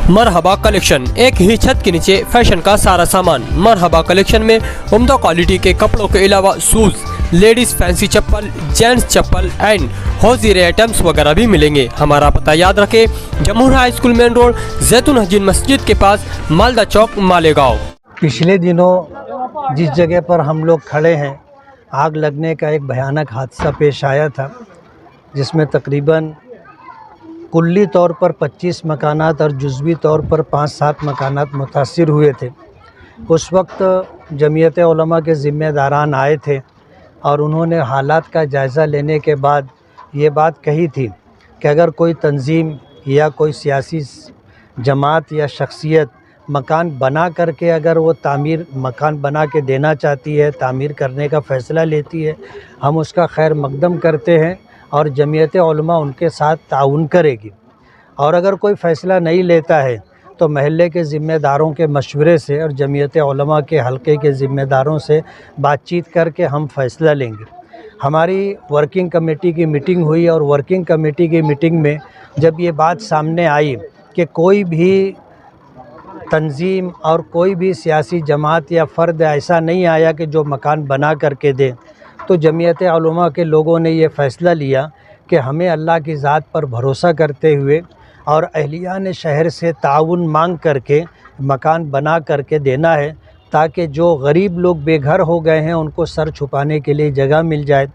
मरहबा collection, एक ही छत के नीचे फैशन का सारा सामान। मरहबा कलेक्शन में उम्दा क्वालिटी के कपड़ों के अलावा शूज, लेडीज फैंसी चप्पल, जेंट्स चप्पल एंड हौजीरे आइटम्स वगैरह भी मिलेंगे। हमारा पता याद रखें, Jamhoor high school main road, जैतून हजीन मस्जिद के पास, मालदा चौक, मालेगांव। पिछले दिनों जिस जगह पर हम लोग खड़े हैं, आग लगने का एक भयानक हादसा पेश आया था, जिसमें तकरीबन कुल्ली तौर पर 25 मकानात और जुज़वी तौर पर 5-7 मकानात मुतासिर हुए थे। उस वक्त जमीयत उलमा के ज़िम्मेदारान आए थे और उन्होंने हालात का जायज़ा लेने के बाद ये बात कही थी कि अगर कोई तंजीम या कोई सियासी जमात या शख्सियत मकान बना करके अगर वो मकान बना के देना चाहती है, तामीर करने का फ़ैसला लेती है, हम उसका खैर मकदम करते हैं और जमीयत उलमा उनके साथ ताउन करेगी। और अगर कोई फ़ैसला नहीं लेता है तो महल्ले के ज़िम्मेदारों के मशवरे से और जमीयत उलमा के हलक़े के ज़िम्मेदारों से बातचीत करके हम फ़ैसला लेंगे। हमारी वर्किंग कमेटी की मीटिंग हुई और वर्किंग कमेटी की मीटिंग में जब ये बात सामने आई कि कोई भी तंजीम और कोई भी सियासी जमात या फ़र्द ऐसा नहीं आया कि जो मकान बना करके दे, तो जमीयत उलमा के लोगों ने ये फ़ैसला लिया कि हमें अल्लाह की ज़ात पर भरोसा करते हुए और अहलियान शहर से ताउन मांग करके मकान बना करके देना है, ताकि जो गरीब लोग बेघर हो गए हैं उनको सर छुपाने के लिए जगह मिल जाए।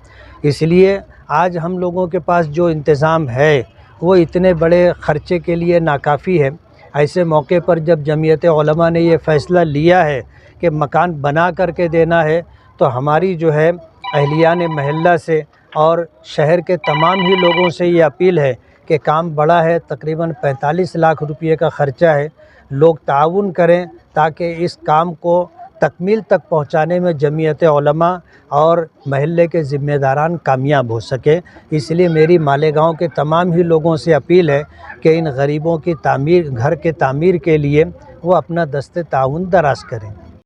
इसलिए आज हम लोगों के पास जो इंतज़ाम है वो इतने बड़े ख़र्चे के लिए नाकाफ़ी है। ऐसे मौके पर जब जमीयत उलमा ने ये फ़ैसला लिया है कि मकान बना करके देना है, तो हमारी जो है अहलियान महल्ला से और शहर के तमाम ही लोगों से ये अपील है कि काम बड़ा है, तकरीबन 45 लाख रुपये का ख़र्चा है, लोग ताउन करें ताकि इस काम को तकमील तक पहुंचाने में जमीयत उलमा और महल्ले के ज़िम्मेदारान कामयाब हो सके। इसलिए मेरी मालेगांव के तमाम ही लोगों से अपील है कि इन गरीबों की घर के तामीर के लिए वो अपना दस्ते ताउन दराज़ करें।